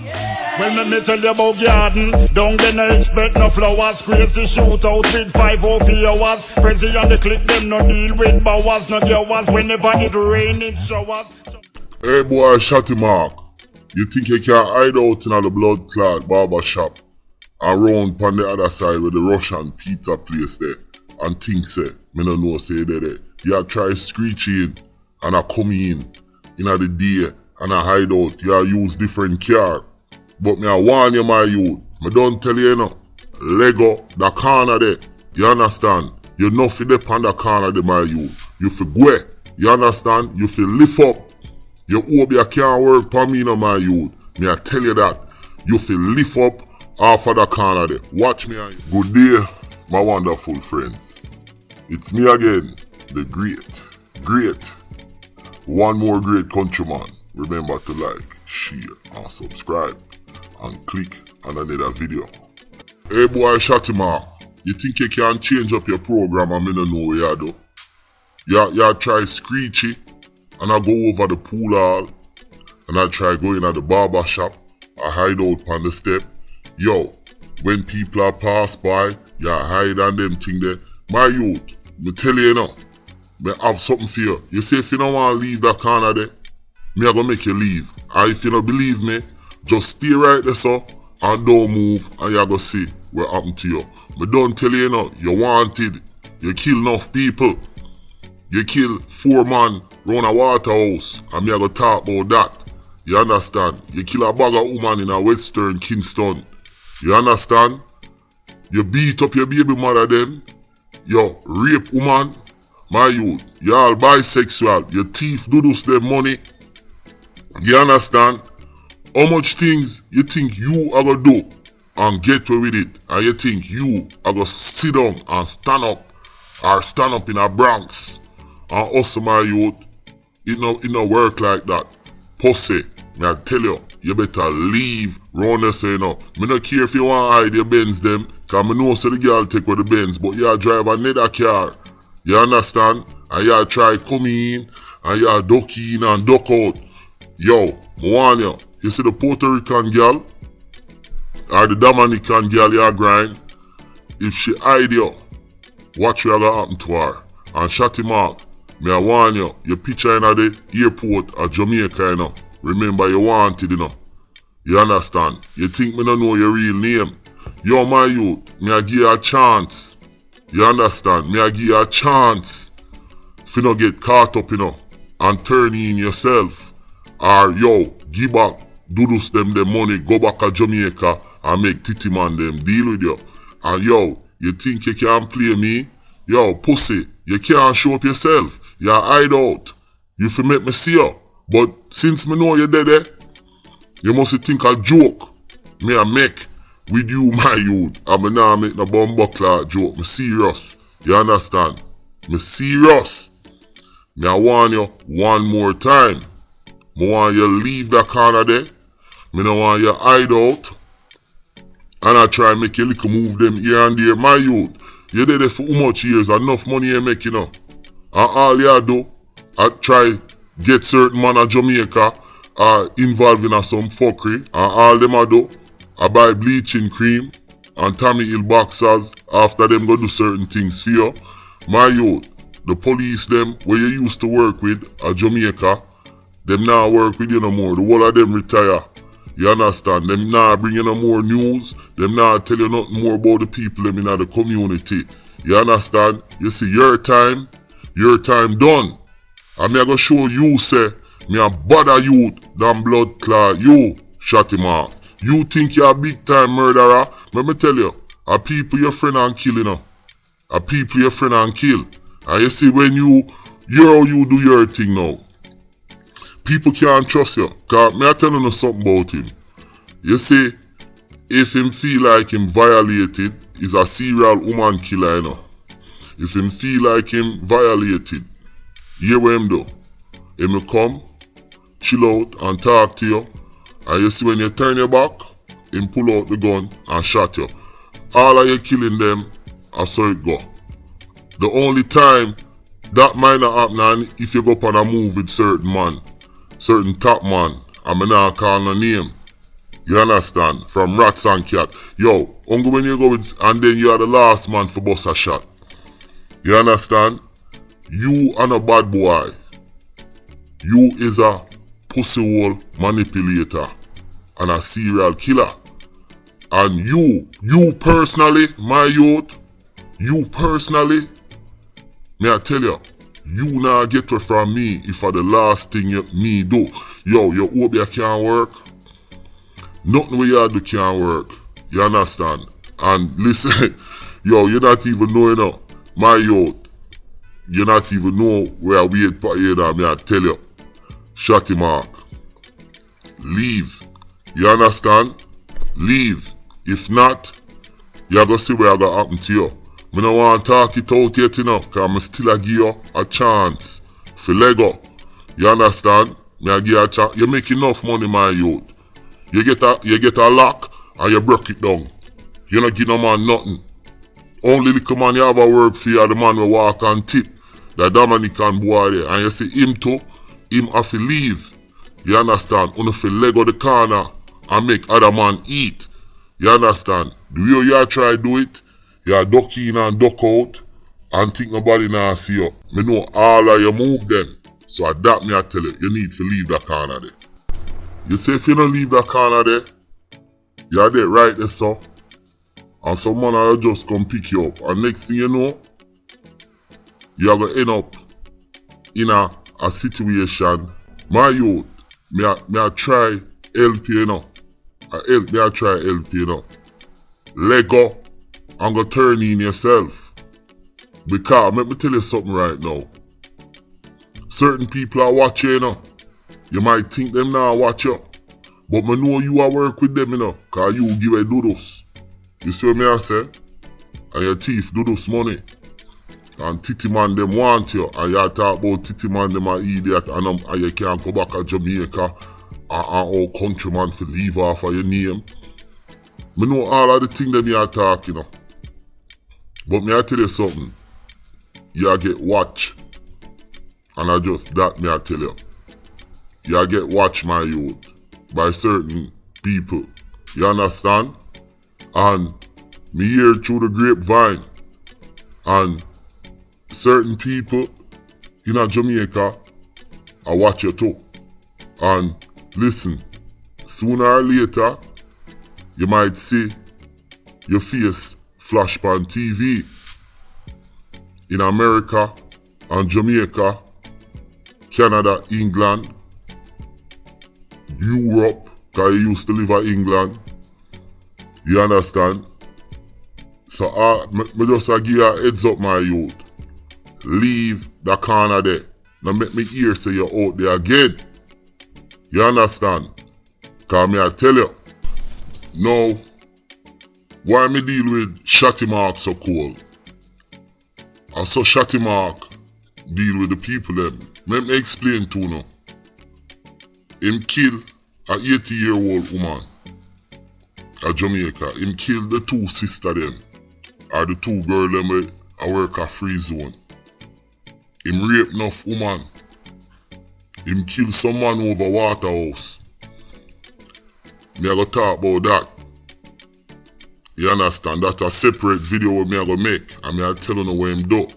Well, me tell you about garden. Don't get no expect no flowers. Crazy shootout with 5 hours. Crazy on the click, them no deal with bowers. No hours whenever it rain, it showers. Hey boy, Shotty Mark. You think you can hide out in the blood clot barber shop and round on the other side with the Russian pizza place there and think say, me no know say there. You try screechy in and I come in the day and I hide out. You use different car. But me I warn you, my youth. Me don't tell you no. Lego, the corner there. You understand? You know fi dep on the corner there, my youth. You fi go. You understand? You fi lift up. You hope you can't work for me no, my youth. Me I tell you that. You fi lift up off of the corner there. Watch me. Good day, my wonderful friends. It's me again, the great, one more great countryman. Remember to like, share, and subscribe. And click on another video. Hey boy, Shotty Mark, you think you can change up your program and me no know what you do? You try screechy and I go over the pool hall and I try going at the barber shop. I hide out on the step. Yo, when people are pass by, you hide on them thing there. My youth, me tell you now, me have something for you. You say if you don't want to leave that corner there, me I gonna make you leave. And if you don't believe me, just stay right there, so, and don't move, and you're gonna see what happened to you. But don't tell you now, you wanted, you kill enough people. You kill 4 man round a waterhouse, and me I gonna talk about that. You understand? You kill a bag of woman in a Western Kingston. You understand? You beat up your baby mother them. You rape woman. My youth, you all bisexual. You thief doodles them money. You understand? How much things you think you are gonna do and get away with it, and you think you are gonna sit down and stand up in a Bronx and hustle, my youth? It no work like that. Pussy, me I tell you, you better leave round there, say no. Me no care if you want to hide your Benz them, cause me know so the girl take with the Benz, but you drive another car. You understand? And you try come in and you duck in and duck out. Yo, me warn you. You see the Puerto Rican girl or the Dominican girl you grind, if she hide you, watch what gonna happen to her. And Shotty Mark, me I warn you, your picture in the airport at Jamaica, you know. Remember you wanted, you know. You understand? You think me don't know your real name. Yo, my youth, me I give you a chance. You understand? Me I give you a chance. If you don't get caught up, you know, and turn in yourself. Or yo, give back. Doodles them money, go back to Jamaica and make titty man them deal with you. And yo, you think you can play me? Yo, pussy, you can't show up yourself. You hide out. You fi make me see you. But since me know you're dead, you must think a joke. Me I make with you, my youth. And me nah make no bumbuckler joke. Me serious. You understand? Me serious. Me I warn you one more time. Me want you leave that corner there. Me no want you hide out. And I try make a little move them here and there. My youth, you did it for how much years? Enough money you make, you know. And all you do, I try get certain man of Jamaica involved in some fuckery. And all them I do, I buy bleaching cream and Tommy Hill boxers after them go do certain things for you. My youth, the police them where you used to work with at Jamaica, them now work with you no more. The whole of them retire. You understand? Them now bring you no more news. Them now tell you nothing more about the people them in the community. You understand? You see, your time done. And me I go show you, say, me a bother youth than blood clot. You, Shotty Mark. You think you're a big time murderer? Let me tell you, a people your friend and kill, you know. A people your friend and kill. And you see, when you do your thing now. People can't trust you. Cause me I tell you something about him. You see, if him feel like him violated, he's a serial woman killer, you know. If him feel like him violated, hear what him do. Him will come, chill out and talk to you. And you see when you turn your back, him pull out the gun and shot you. All of you killing them, I saw it go. The only time that might not happen if you go up on a move with certain man. Certain top man, I'm not call no name. You understand? From rats and cat. Yo, only when you go with, and then you are the last man for bust a shot. You understand? You are a bad boy. You is a pussy hole manipulator and a serial killer. And you personally, my youth, you personally, may I tell you nah get it from me if for the last thing me do. Yo, you hope you can't work. Nothing we you do can't work. You understand? And listen, yo, you not even know, you know, my youth, you not even know where we at for you now, may I tell you. Shotty Mark, leave. You understand? Leave. If not, you go see where I got happen to you. Me no want to talk it out yet, you know, cause I still a give you a chance for Lego. You understand? Me a give you a chance. You make enough money, my youth. You get a lock and you break it down. You not give no man nothing. Only little man you have a work for you, the man will walk and tip. The Dominican boy there. And you see him too, him have to leave. You understand? Only for Lego the corner and make other man eat. You understand? The way you try do it, you duck in and duck out and think nobody now see you. Me know all of you move them. So at that me I tell you, you need to leave that corner there. You say if you don't leave that corner there, you're there right there, so. And someone will just come pick you up. And next thing you know, you're going to end up in a situation. My youth, me I try help you, you know. I try help you, you know. Lego, I'm going to turn in yourself. Because, let me tell you something right now. Certain people are watching, you know. You might think them now watch you. But me know you are work with them, you know. Because you give a doodles. You see what me I say? And your thief doodles money. And titty man them want you. And you talk about titty man them are idiot. And you can't go back to Jamaica. And all countryman for leave off of your name. Me know all of the things them you talk, you know. But me I tell you something. You get watch. And I just that me I tell you. You get watch, my youth, by certain people. You understand? And me hear through the grapevine. And certain people in Jamaica, I watch you too. And listen, sooner or later, you might see your face flash on TV. In America and Jamaica, Canada, England, Europe, because you used to live in England. You understand? So me just give you a heads up, my youth. Leave the corner there. Now make me hear say you're out there again. You understand? Because me I tell you. Now, why me deal with Shotty Mark so cool? I saw Shotty Mark deal with the people them. Let me explain to you now. Him kill a 80-year-old woman at Jamaica. Him kill the two sisters them. Or the two girls them I work a free zone. Him rape enough woman. Him kill some man over Waterhouse. Me I go talk about that. You understand? That's a separate video what me I go make. And me I tell you what him do.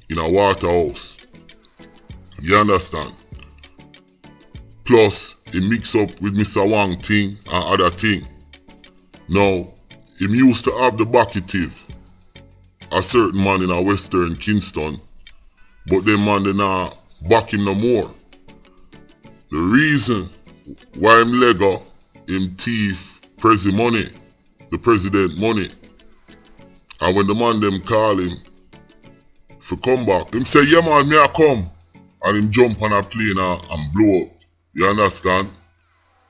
In a Waterhouse. You understand? Plus, he mix up with Mr. WONG thing and other thing. Now, him used to have the backative. A certain man in a Western Kingston. But them man they not back him no more. The reason why him Lego, him thief the president money. And when the man them call him for come back, him say, yeah man, me I come. And him jump on a plane and blow up. You understand?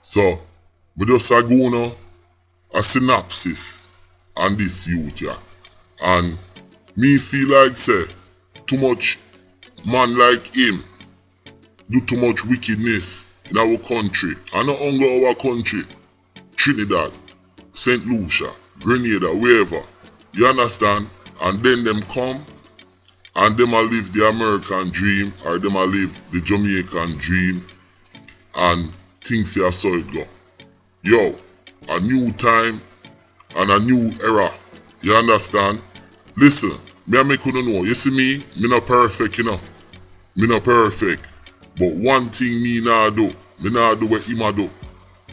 So, me just a go now, a synopsis on this youth, yeah. And me feel like say, too much man like him do too much wickedness in our country. And not only our country, Trinidad, St. Lucia, Grenada, wherever. You understand? And then them come and them a live the American dream or them a live the Jamaican dream and things here so it go. Yo, a new time and a new era. You understand? Listen, me I make you know. You see me not perfect, you know. Me not perfect. But one thing me nah do. Me nah do what him a do.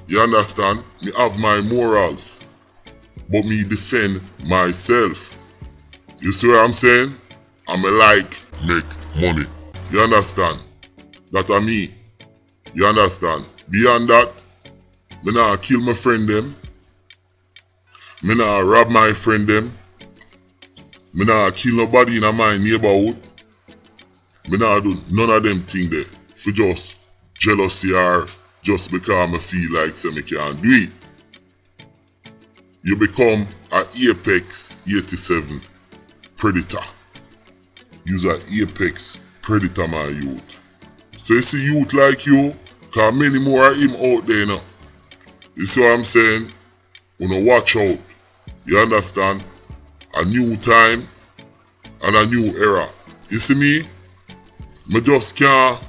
You understand? Me have my morals. But me defend myself. You see what I'm saying? I'm a like make money. You understand? That a me. You understand? Beyond that, me nah kill my friend them. Me nah rob my friend them. Me nah kill nobody in my neighborhood. Me nah do none of them thing there. For just jealousy or just because I feel like say me can't do it. You become an Apex 87 predator. You's an Apex predator, my youth. So you see youth like you, cause many more of him out there now. You see what I'm saying? Wanna watch out. You understand? A new time and a new era. You see me? Me just can't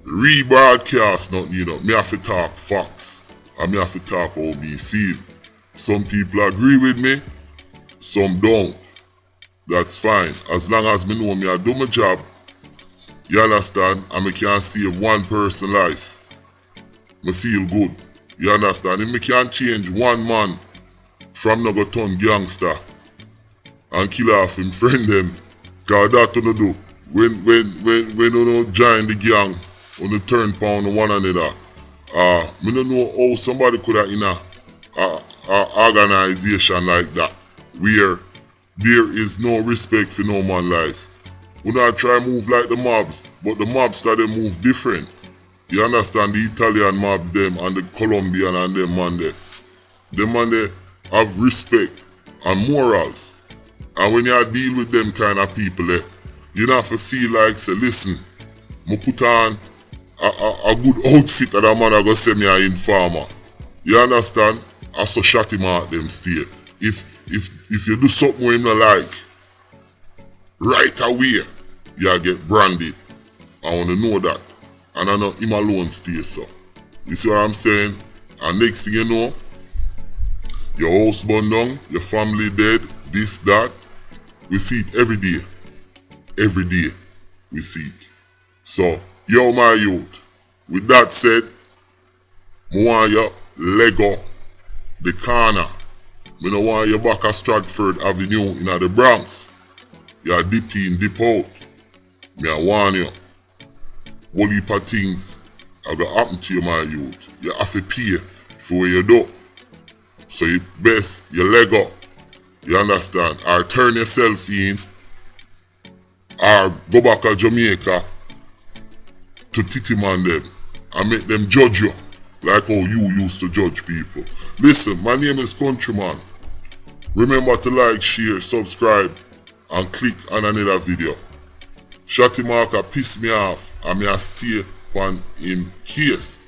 rebroadcast nothing, you know. Me have to talk facts. And me have to talk how me feel. Some people agree with me, some don't. That's fine. As long as me know me I do my job, you understand, and me can save one person's life, me feel good. You understand? If me can change one man from no go turn gangster and kill off him friend them, cause that you do. When you join the gang, when you turn pound one another, me don't know how somebody could have in a organization like that, where there is no respect for no man life. We not try move like the mobs, but the mobs started move different. You understand? The Italian mobs them and the Colombian and them man there. Them man there have respect and morals. And when you deal with them kind of people there, you don't have to feel like say, listen, I put on a good outfit and a man I go say me an informer. You understand? I saw Shotty Mark them stay. If you do something him not like, right away, you get branded. I wanna know that. And I know him alone stay so. You see what I'm saying? And next thing you know, your house burned down, your family dead, this, that. We see it every day. Every day, we see it. So, yo my youth, with that said, I want you Lego the corner. I don't want you back at Stratford Avenue in the Bronx. You dip in, dip out. I warn you. Whole heap of things are going to happen to you, my youth. You have to pay for what you do. So you best, you leg up. You understand? Or turn yourself in. Or go back to Jamaica to Titty Man them and make them judge you like how you used to judge people. Listen, my name is Countryman. Remember to like, share, subscribe and click on another video. Shotty Mark piss me off and me a stay on him case.